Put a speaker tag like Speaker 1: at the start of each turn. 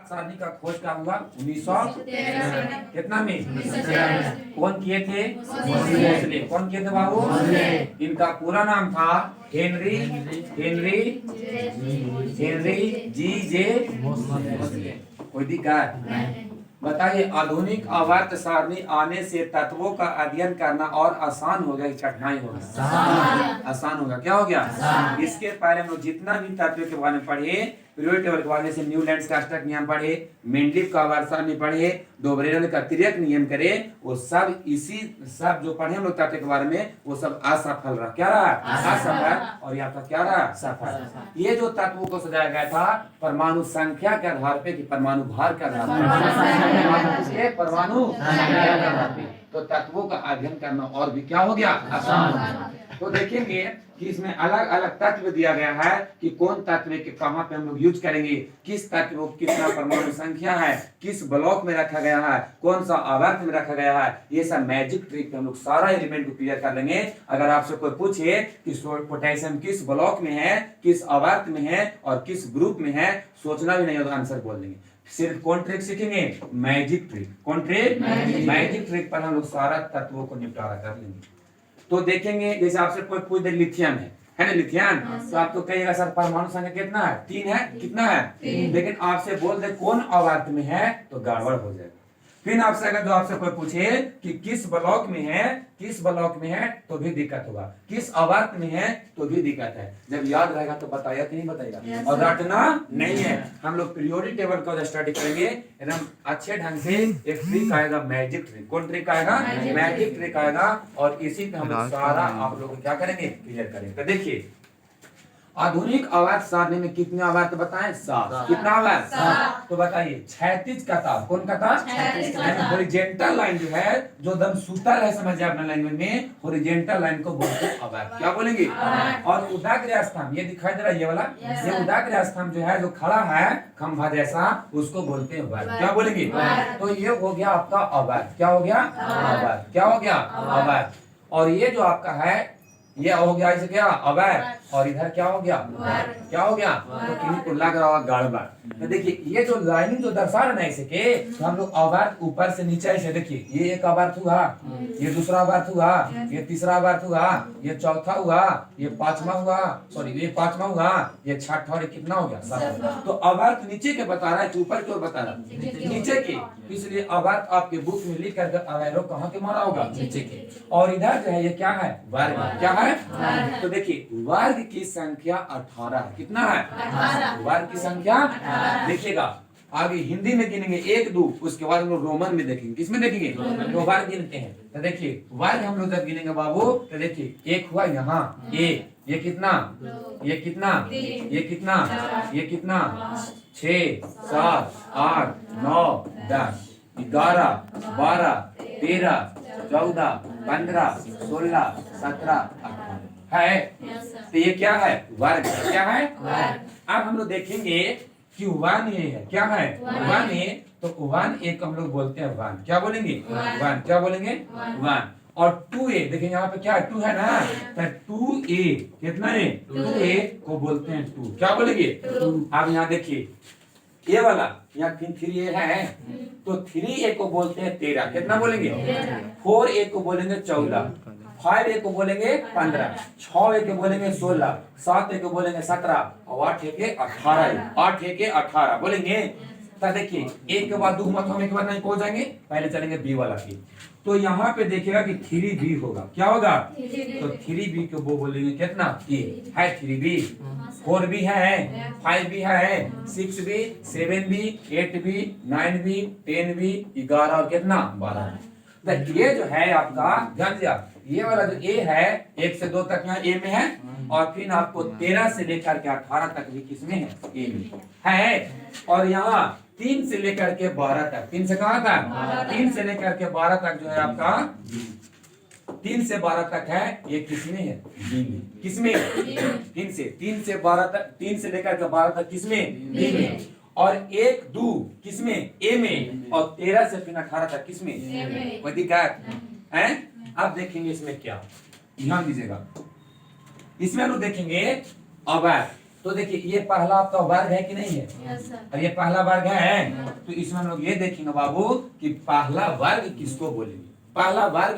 Speaker 1: सारणी का खोज का हुआ 1913 कितना में? कौन किए थे? मोसले। कौन किए थे बाबू? इनका पूरा नाम था हेनरी जी जे मोसले। कोई दिक्कत? बताइए, आधुनिक आवर्त सारणी आने से तत्वों का अध्ययन करना और आसान हो गया, कठिनाई हो गया? आसान होगा। क्या हो गया? इसके पहले हम लोग जितना भी तत्व के बारे में पढ़े, पीरियोडिक टेबल के बारे में न्यूलैंड्स का अष्टक नियम पढ़े, मेंडलीव का आवर्त सारणी पढ़े, डोबरेल का तिर्यक नियम करे, वो सब इसी सब जो पढ़े हम लोग तत्व के बारे में, वो सब असफल रहा। क्या रहा? असफल। और यहाँ का क्या रहा? सफल। ये जो तत्वों को सजाया गया था परमाणु संख्या के आधार पे कि परमाणु भार के आधार पे? परमाणु तो तत्वों का अध्ययन करना और भी क्या हो गया? आसान हो गया। तो देखेंगे कि इसमें अलग अलग तत्व दिया गया है कि कौन तत्व के कहां पे हम लोग यूज करेंगे, किस तत्व को कितना परमाणु संख्या है, किस ब्लॉक में रखा गया है, कौन सा आवर्त में रखा गया है। ये सब मैजिक ट्रिक पे हम लोग सारा एलिमेंट को क्लियर कर लेंगे। अगर आपसे कोई पूछे कि पोटेशियम किस ब्लॉक में है, किस आवर्त में है और किस ग्रुप में है, सोचना भी नहीं होगा, आंसर बोल देंगे। सिर्फ कौन ट्रिक सीखेंगे? Magic trick. कौन ट्रिक? मैजिक ट्रिक पर हम लोग सारा तत्वों को निपटारा कर लेंगे। तो देखेंगे, जैसे आपसे कोई पूछ दे लिथियम है ना, लिथियम, तो आप तो कहिएगा सर परमाणु संख्या कितना है? 3 है। कितना है? 3। लेकिन आपसे बोल दे कौन आवर्त में है, तो गड़बड़ हो जाएगा। फिर आपसे अगर जो आपसे कोई पूछे कि किस ब्लॉक में है, किस ब्लॉक में है, तो भी दिक्कत होगा। किस आवर्त में है, तो भी दिक्कत है। जब याद रहेगा तो बताया कि नहीं बताएगा, और रटना नहीं है। हम लोग पीरियोडिक टेबल को स्टडी करेंगे एकदम अच्छे ढंग से। एक ट्रिक आएगा, मैजिक ट्रिक। कौन ट्रिक आएगा? मैजिक ट्रिक आएगा। और इसी पे हम लोग सारा आप लोग क्या करेंगे? क्लियर करेंगे। तो देखिए, आधुनिक आवर्त सारणी में कितने आवर्त बताएं? 7। कितना आवर्त? 7। तो बताइए, क्षैतिज कतार। कौन कतार? हॉरिजॉन्टल लाइन जो है, जो दम सूतर है, समझिए अपने लैंग्वेज में, हॉरिजॉन्टल लाइन को बोलते हैं आवर्त। क्या बोलेंगे? और उदाग्र स्तंभ, ये दिखाई दे रहा है ये वाला, ये उदाग्र स्तंभ जो है, जो खड़ा है खंभा जैसा, उसको बोलते हैं आवर्त। क्या बोलेंगे? तो ये हो गया आपका आवर्त। क्या हो गया? आवर्त। क्या हो गया? आवर्त। और ये जो आपका है, ये हो गया इसे क्या? आवर्त। और इधर क्या हो गया? क्या हो गया? तो किन्हीं को लग रहा होगा गड़बड़। तो देखिए, ये जो लाइनिंग जो दर्शा रहे ना इसे के, तो हम लोग आवर्त ऊपर से नीचे ऐसे देखिए, ये एक आवर्त हुआ, ये दूसरा आवर्त हुआ, ये तीसरा आवर्त हुआ, ये चौथा हुआ, ये पांचवा हुआ, सॉरी ये पांचवा हुआ, ये छठा, और कितना हो गया? 7। तो आवर्त नीचे के बता रहा है कि ऊपर की ओर बता रहा है? नीचे के। इसलिए आवर्त आपके बुक में लिख करके अवैरो कहाँ के मारा होगा? नीचे के। और इधर जो है ये क्या है? वर्ग। क्या है? तो देखिए, वर्ग की संख्या 18 है। कितना है? 18। वर्ग की संख्या देखिएगा, आगे हिंदी में गिनेंगे 1 2, उसके बाद हम लोग रोमन में देखेंगे। किसमें देखेंगे? तो वर्ग गिनते हैं। तो देखिए, वर्ग हम लोग जब गिनेंगे बाबू, तो देखिए, 1 हुआ यहाँ, 1, ये कितना? ये कितना? ये कितना? ये कितना? 6 7 8 9 10 11 12 13 14 15 16 17 18 है। तो ये क्या है? वर्ग। क्या है? अब हम लोग देखेंगे कि 1 ये है। क्या है? 1 ए। तो 1 ए को हम लोग बोलते हैं 1। क्या बोलेंगे? 1। क्या बोलेंगे? 1। और 2a, देखिए यहाँ पे क्या है? 2 है ना, तो 2a कितना है? 2a को बोलते हैं 2। क्या बोलेंगे? 2। अब यहाँ देखिए, ये वाला यहाँ 3a है, तो 3a को बोलते हैं 13। कितना बोलेंगे? 4a को बोलेंगे 14, 5a को बोलेंगे 15, 6a को बोलेंगे 16, 7a को बोलेंगे 17, और 8a के 18। 8a के 18 बोलेंगे। तो देखिए, एक के बाद 2 मत होने के बाद नहीं पहुंच जाएंगे, पहले चलेंगे बी वाला की। तो यहाँ पे देखिएगा कि 3b होगा। क्या होगा? तो 3b को वो बोलेंगे कितना? है 3b, 4b है, 5b है, 6b, 7b, 8b, 9b, 10b, 11 और कितना? 12। तो ये जो है आपका, ध्यान दिया, ये वाला जो ए है, 1 से 2 तक यहाँ ए में है, और फिर आपको 13 से लेकर के 18 तक भी किसमें है? ए में है। और यहाँ 3 से लेकर के 12 तक, 3 से कहाँ तक? 3 से लेकर के 12 तक जो है आपका, 3 से 12 तक है, ये किसमें है? बी में। किसमें? 3 से 12 तक, 3 से लेकर के 12 तक किसमें? बी में। और 1 2 किसमें? ए में। और 13 से फिर 18 तक किसमें? कोई दिक्कत है? अब देखेंगे इसमें क्या, ध्यान दीजिएगा, इसमें हम लोग देखेंगे आवर्त। तो देखिए ये पहला आपका वर्ग है कि नहीं है?
Speaker 2: Yes sir.
Speaker 1: और ये पहला वर्ग है, तो इसमें हम लोग ये देखेंगे बाबू कि पहला वर्ग किसको बोलेंगे। पहला वर्ग